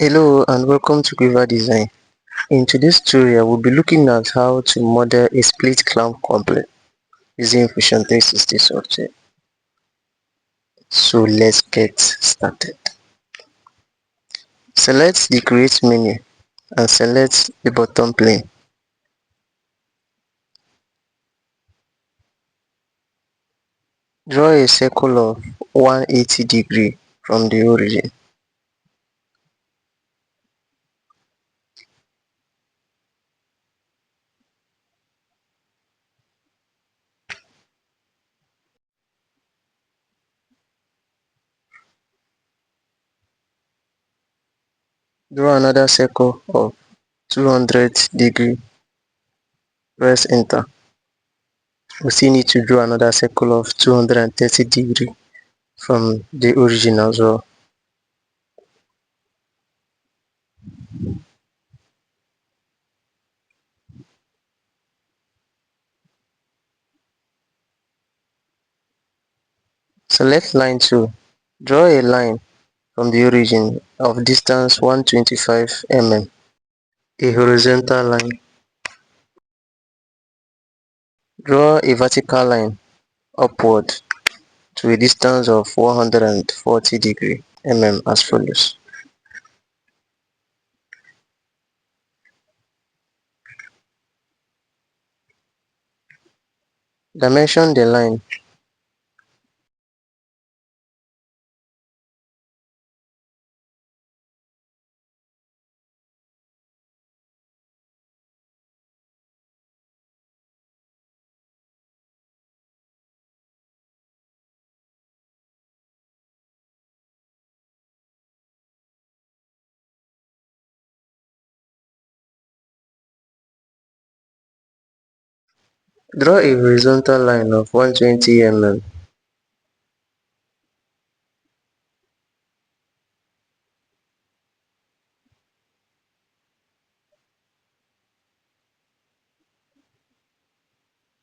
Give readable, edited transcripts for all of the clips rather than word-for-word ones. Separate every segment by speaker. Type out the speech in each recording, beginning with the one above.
Speaker 1: Hello and welcome to Quiver Design. In today's tutorial, we'll be looking at how to model a split clamp complex using Fusion 360 software. So let's get started. Select the Create menu and select the bottom plane. Draw a circle of 180 degrees from the origin. Draw another circle of 200 degrees. Press enter. We still need to draw another circle of 230 degrees from the origin as well. Select line 2. Draw a line from the origin of distance 125 mm. A horizontal line. Draw a vertical line upward to a distance of 140 mm as follows. Dimension the line. Draw a horizontal line of 120 mm.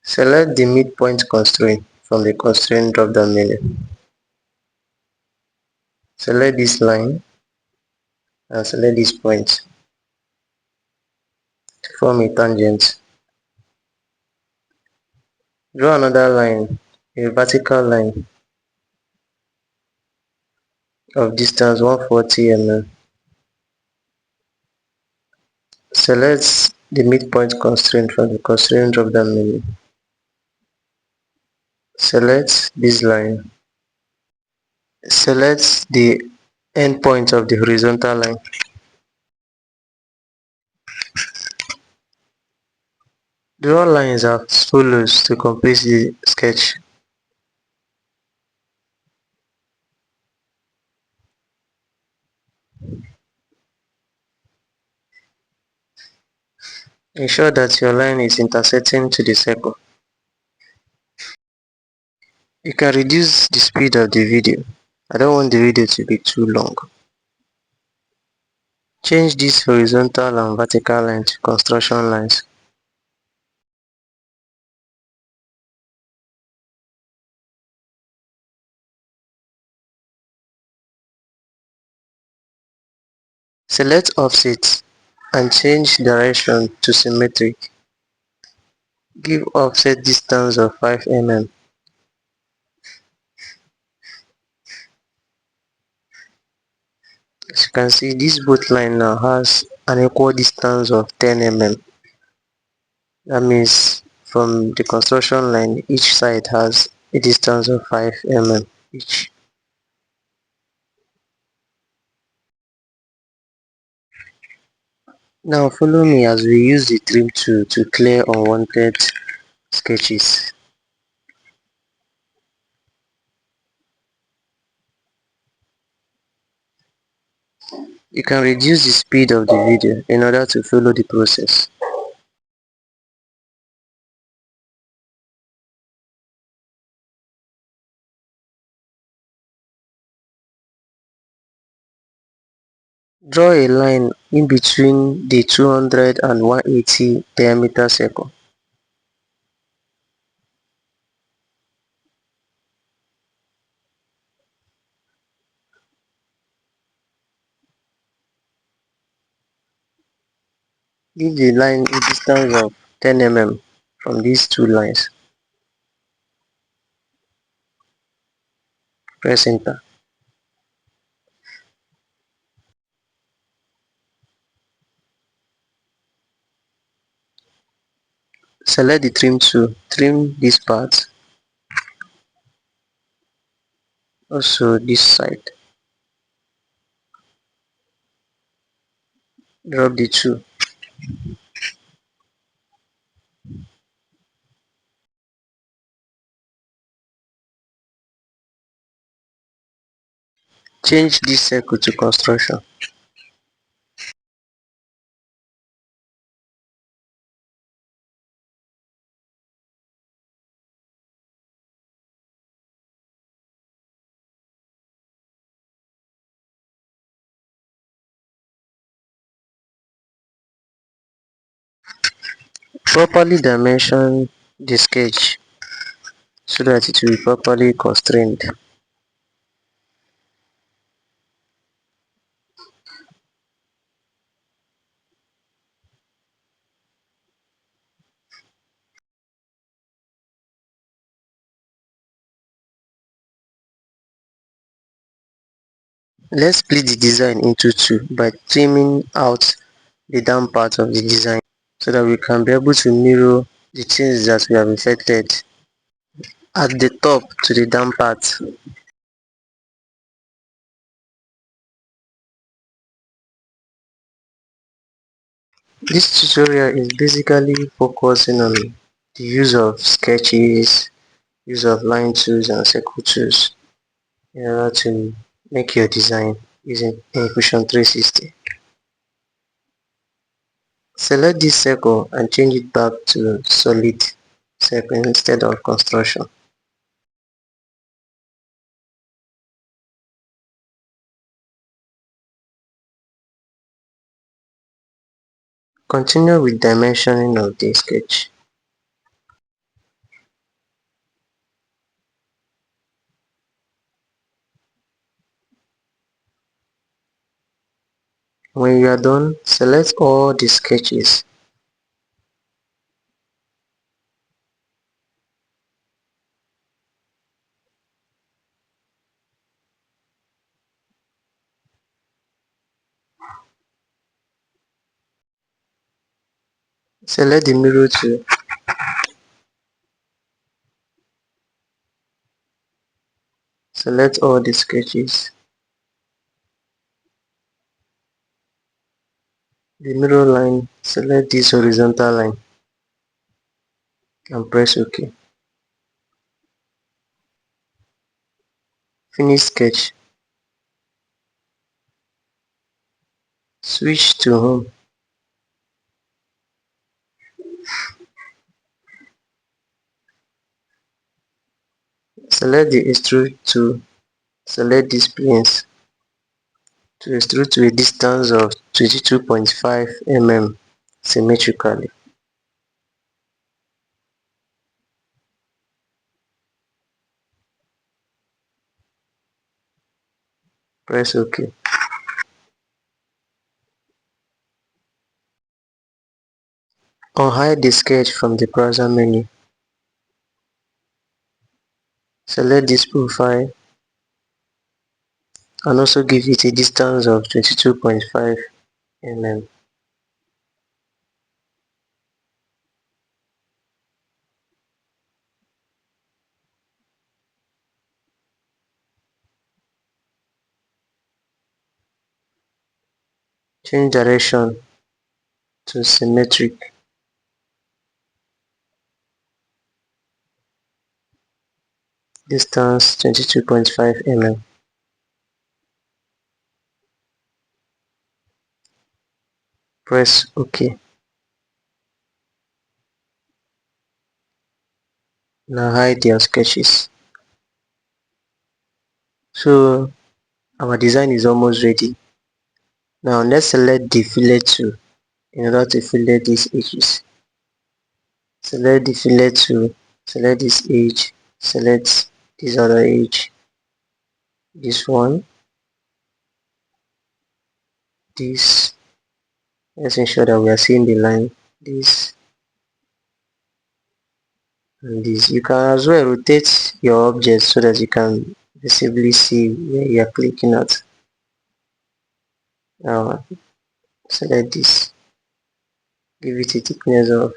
Speaker 1: Select the midpoint constraint from the constraint drop-down menu. Select this line and select this point to form a tangent. Draw another line, a vertical line of distance 140 mm. Select the midpoint constraint from the constraint drop-down menu. Select this line. Select the endpoint of the horizontal line. Draw lines as follows to complete the sketch. Ensure that your line is intersecting to the circle. You can reduce the speed of the video. I don't want the video to be too long. Change this horizontal and vertical line to construction lines. Select offset and change direction to symmetric. Give offset distance of 5 mm. As you can see, this both line now has an equal distance of 10 mm. That means from the construction line, each side has a distance of 5 mm each. Now follow me as we use the trim tool to clear unwanted sketches. You can reduce the speed of the video in order to follow the process. Draw a line in between the 200 and 180 diameter circle. Give the line a distance of 10 mm from these two lines. Press enter. Select the trim tool. Trim this part, also this side. Drop the tool. Change this circle to construction. Properly dimension the sketch so that it will be properly constrained. Let's split the design into two by trimming out the down part of the design so that we can be able to mirror the things that we have affected at the top to the down part. This tutorial is basically focusing on the use of sketches, use of line tools and circle tools in order to make your design using Infusion 360. Select this circle and change it back to solid circle instead of construction. Continue with dimensioning of the sketch. When you are done, select all the sketches. Select the mirror tool. Select all the sketches. The mirror line, select this horizontal line and press OK. Finish sketch. Switch to home. Select the extrude tool. Select these planes to extrude to a distance of 22.5 mm symmetrically. Press OK. Unhide the sketch from the browser menu. Select this profile and also give it a distance of 22.5 mm. Change direction to symmetric. Distance 22.5 mm. Press OK. Now hide your sketches. So our design is almost ready. Now let's select the fillet tool in order to fillet these edges. Select the fillet tool, select this edge, select this other edge, this one, this, Let's ensure that we are seeing the line, this and this. You can as well rotate your object so that you can visibly see where you are clicking at. Now select this, give it a thickness of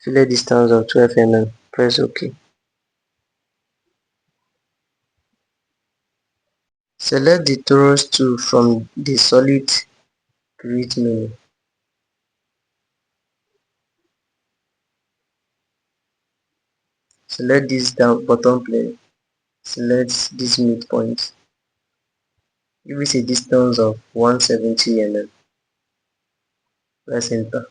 Speaker 1: fillet distance of 12 mm, press OK. Select the Torus tool from the solid grid menu. Select this down bottom plane. Select this midpoint. Give it a distance of 170 mm. Press enter.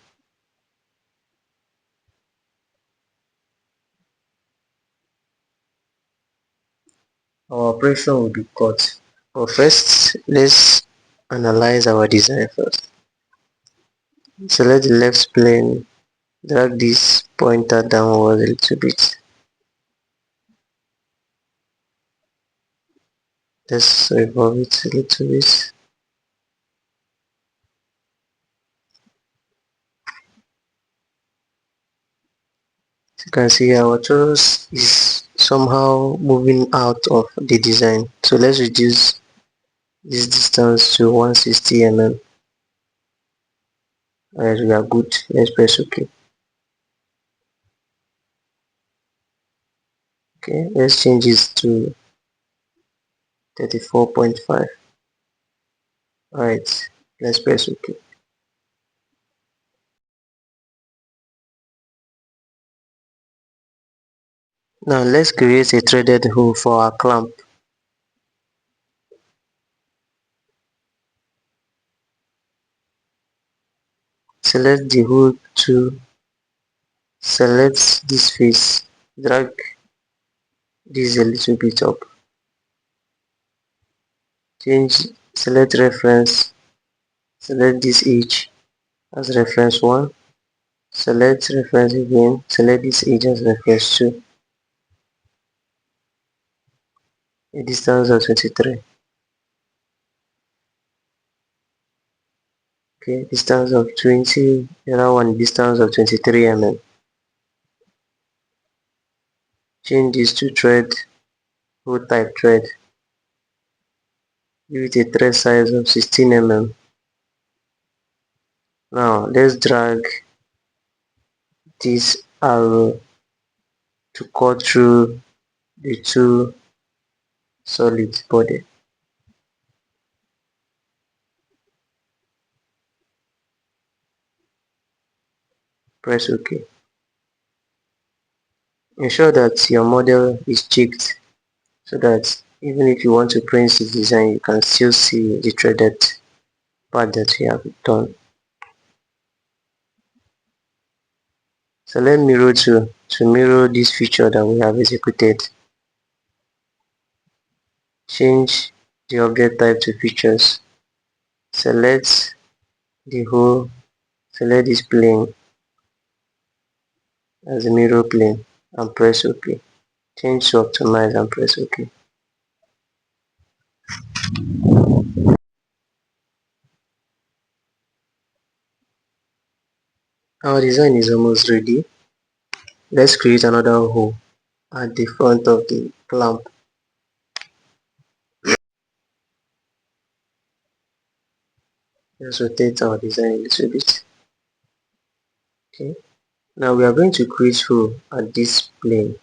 Speaker 1: Our operation will be cut. But first, let's analyze our design first. Select the left plane, drag this pointer downward a little bit. Let's revolve it a little bit. As you can see, our torus is somehow moving out of the design. So let's reduce this distance to 160 mm. Alright, we are good. Let's press OK. Okay, let's change this to 34.5. Alright, let's press OK. Now let's create a threaded hole for our clamp. Select the hole tool, select this face, drag this a little bit up. Select reference, select this edge as reference 1, select reference again, select this edge as reference 2, a distance of 23. Okay, distance of 20, another one distance of 23 mm. Change this to thread, hole type thread. Give it a thread size of 16 mm. Now let's drag this arrow to cut through the two solid body. Press OK. Ensure that your model is checked so that even if you want to print the design, you can still see the threaded part that we have done. Select mirror tool to mirror this feature that we have executed. Change the object type to features. Select the whole, select this plane as a mirror plane and press OK. Change to optimize and press OK. Our design is almost ready. Let's create another hole at the front of the clamp. Let's rotate our design a little bit. Okay. Now we are going to create hole at this plane.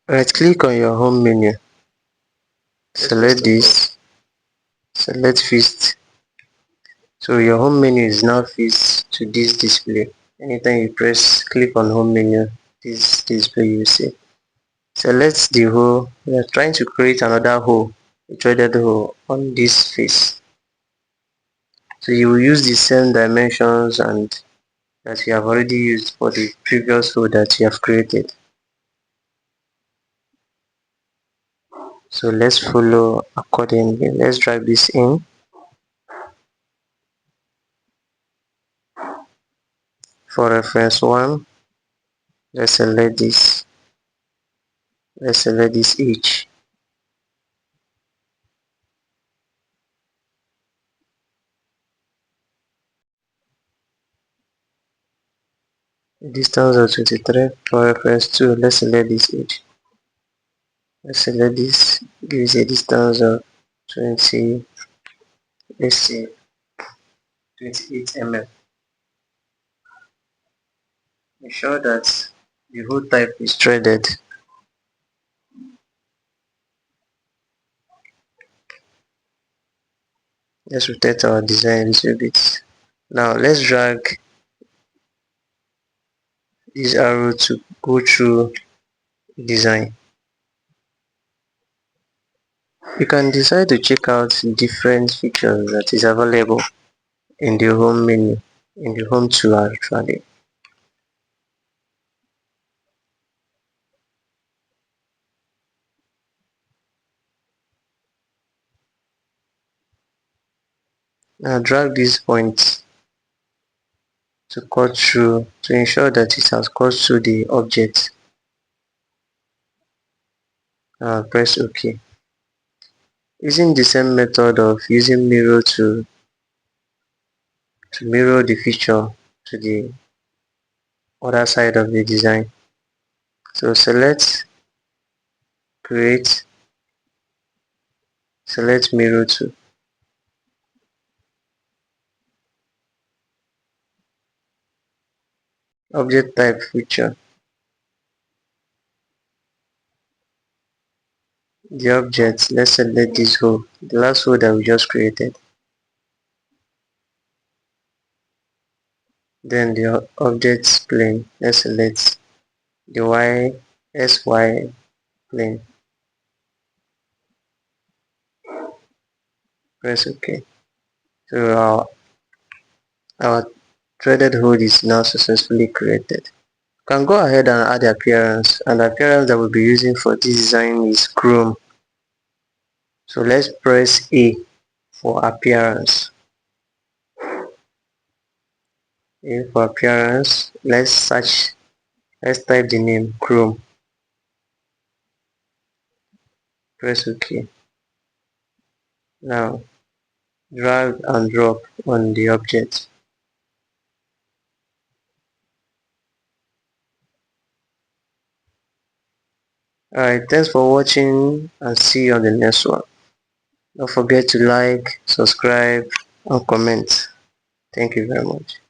Speaker 1: Right click on your home menu. Select this. Select fixed. So your home menu is now fixed to this display. Anytime you click on home menu, this display you see. Select the hole. We are trying to create another hole, a threaded hole on this face. So you will use the same dimensions and that you have already used for the previous hole that you have created. So let's follow accordingly. Let's drag this in. For reference 1, let's select this. Let's select this edge. A distance of 23 for reference 2. Let's select this edge. Let's select this, gives a distance of 20, let's say 28 mm. Ensure that the whole type is threaded. Let's rotate our design a little bit. Now let's drag this arrow to go through design. You can decide to check out different features that is available in the home menu, in the home tool actually. Now drag these points to cut through to ensure that it has cut through the object. Press OK. Using the same method of using mirror to mirror the feature to the other side of the design. So select create, select mirror to. Object type feature. The object, let's select this hole, the last hole that we just created. Then the object plane, let's select the SY plane. Press OK. So our threaded hole is now successfully created. You can go ahead and add the appearance, and the appearance that we'll be using for this design is chrome. So let's press A for appearance. A for appearance. Let's search. Let's type the name chrome. Press OK. Now drag and drop on the object. Alright, thanks for watching and see you on the next one. Don't forget to like, subscribe and comment. Thank you very much.